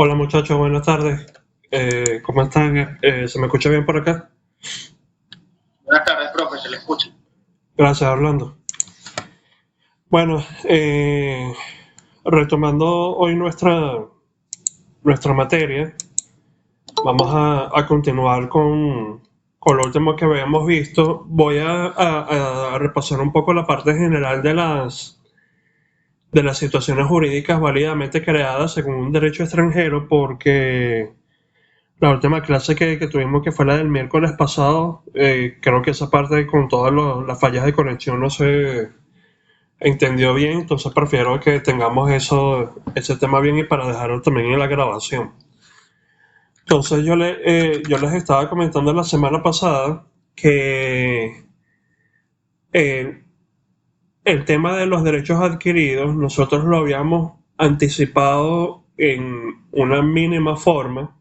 Hola muchachos, buenas tardes. ¿Cómo están? ¿Se me escucha bien por acá? Buenas tardes, profe, se le escucha. Gracias, Orlando. Bueno, retomando hoy nuestra materia, vamos a continuar con lo último que habíamos visto. Voy a repasar un poco la parte general de las situaciones jurídicas válidamente creadas según un derecho extranjero, porque la última clase que tuvimos, que fue la del miércoles pasado, creo que esa parte con todas las fallas de conexión no se entendió bien, entonces prefiero que tengamos ese tema bien y para dejarlo también en la grabación. Entonces yo les estaba comentando la semana pasada que eh, el tema de los derechos adquiridos nosotros lo habíamos anticipado en una mínima forma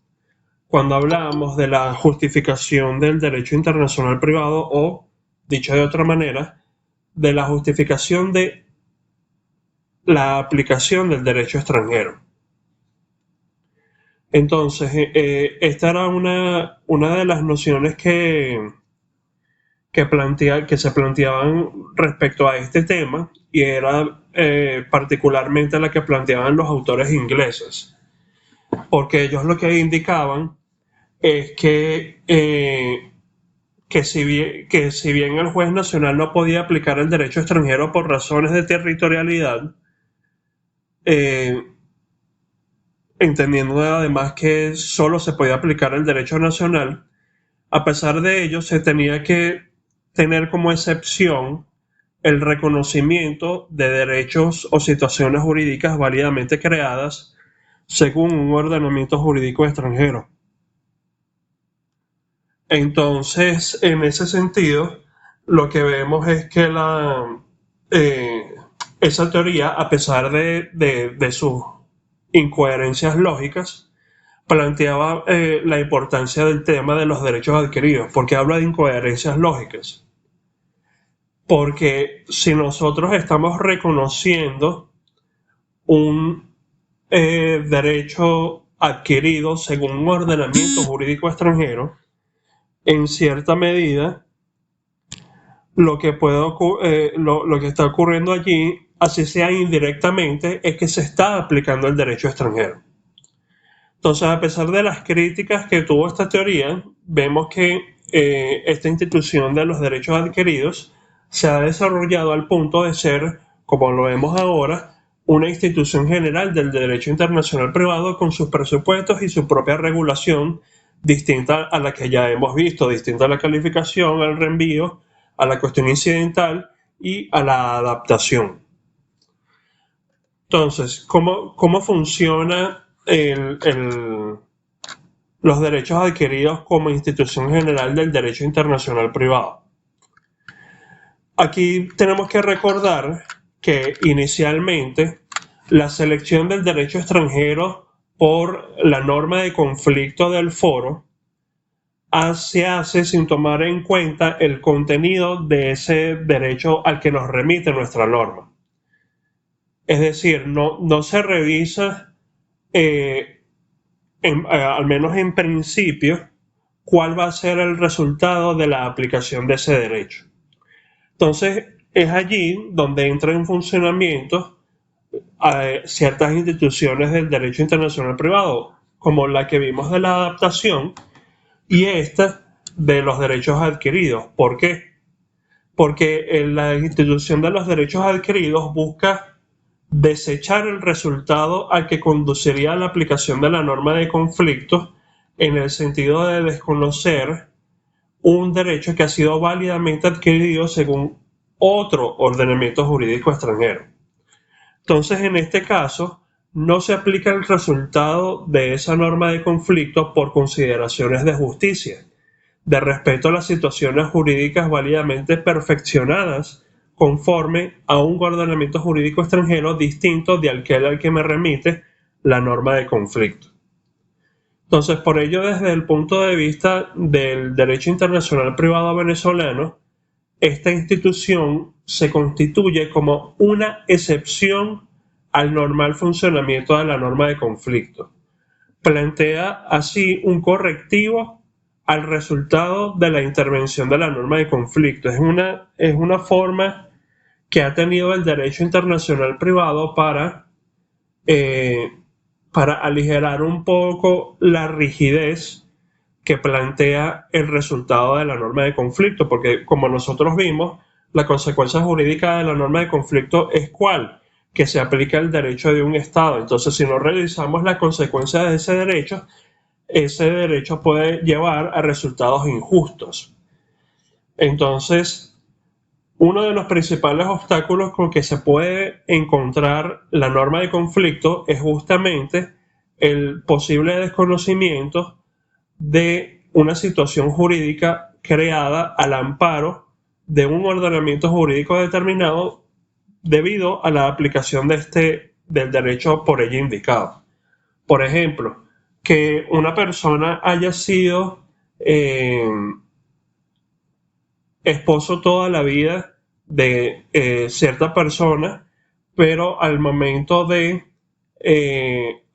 cuando hablábamos de la justificación del derecho internacional privado o, dicho de otra manera, de la justificación de la aplicación del derecho extranjero. Entonces, esta era una de las nociones que se planteaban respecto a este tema y era particularmente la que planteaban los autores ingleses, porque ellos lo que indicaban es que si bien el juez nacional no podía aplicar el derecho extranjero por razones de territorialidad, eh, entendiendo además que solo se podía aplicar el derecho nacional, a pesar de ello se tenía que tener como excepción el reconocimiento de derechos o situaciones jurídicas válidamente creadas según un ordenamiento jurídico extranjero. Entonces, en ese sentido, lo que vemos es que eh, esa teoría, a pesar de sus incoherencias lógicas, planteaba la importancia del tema de los derechos adquiridos. ¿Por qué habla de incoherencias lógicas? Porque si nosotros estamos reconociendo un derecho adquirido según un ordenamiento jurídico extranjero, en cierta medida lo que está ocurriendo allí, así sea indirectamente, es que se está aplicando el derecho extranjero. Entonces, a pesar de las críticas que tuvo esta teoría, vemos que esta institución de los derechos adquiridos se ha desarrollado al punto de ser, como lo vemos ahora, una institución general del derecho internacional privado con sus presupuestos y su propia regulación distinta a la que ya hemos visto, distinta a la calificación, al reenvío, a la cuestión incidental y a la adaptación. Entonces, ¿cómo funciona los derechos adquiridos como institución general del derecho internacional privado? Aquí tenemos que recordar que inicialmente la selección del derecho extranjero por la norma de conflicto del foro se hace sin tomar en cuenta el contenido de ese derecho al que nos remite nuestra norma. Es decir, no se revisa, al menos en principio, cuál va a ser el resultado de la aplicación de ese derecho. Entonces, es allí donde entra en funcionamiento ciertas instituciones del derecho internacional privado, como la que vimos de la adaptación y esta de los derechos adquiridos. ¿Por qué? Porque la institución de los derechos adquiridos busca desechar el resultado al que conduciría a la aplicación de la norma de conflicto en el sentido de desconocer un derecho que ha sido válidamente adquirido según otro ordenamiento jurídico extranjero. Entonces, en este caso, no se aplica el resultado de esa norma de conflicto por consideraciones de justicia, de respeto a las situaciones jurídicas válidamente perfeccionadas conforme a un ordenamiento jurídico extranjero distinto de aquel al que me remite la norma de conflicto. Entonces, por ello, desde el punto de vista del derecho internacional privado venezolano, esta institución se constituye como una excepción al normal funcionamiento de la norma de conflicto. plantea así un correctivo al resultado de la intervención de la norma de conflicto. Es una forma que ha tenido el derecho internacional privado eh, para aligerar un poco la rigidez que plantea el resultado de la norma de conflicto, porque como nosotros vimos, la consecuencia jurídica de la norma de conflicto es cuál, que se aplica el derecho de un Estado. Entonces, si no revisamos las consecuencias de ese derecho puede llevar a resultados injustos. Entonces, uno de los principales obstáculos con que se puede encontrar la norma de conflicto es justamente el posible desconocimiento de una situación jurídica creada al amparo de un ordenamiento jurídico determinado debido a la aplicación del derecho por ella indicado. Por ejemplo, que una persona haya sido eh, esposo toda la vida de cierta persona, pero al momento de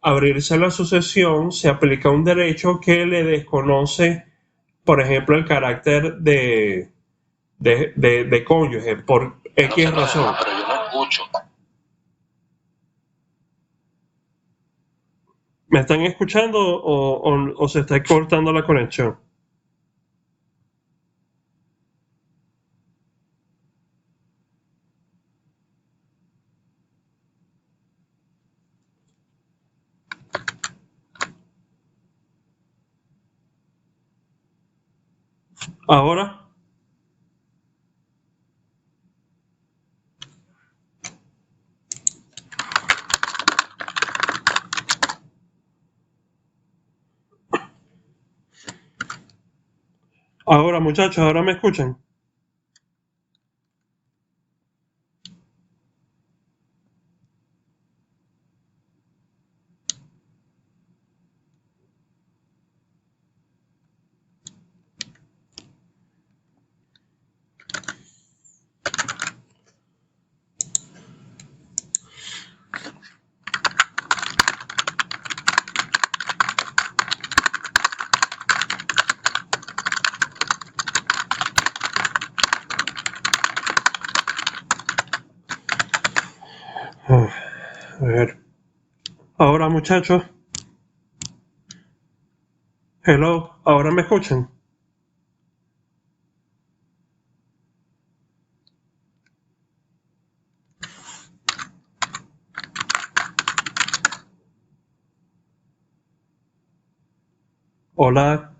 abrirse la sucesión se aplica un derecho que le desconoce, por ejemplo, el carácter de cónyuge por X razón. Pero yo no escucho. ¿Me están escuchando o se está cortando la conexión? Ahora, muchachos, ahora me escuchan. A ver. Ahora, muchachos. Hello, ¿ahora me escuchan? Hola.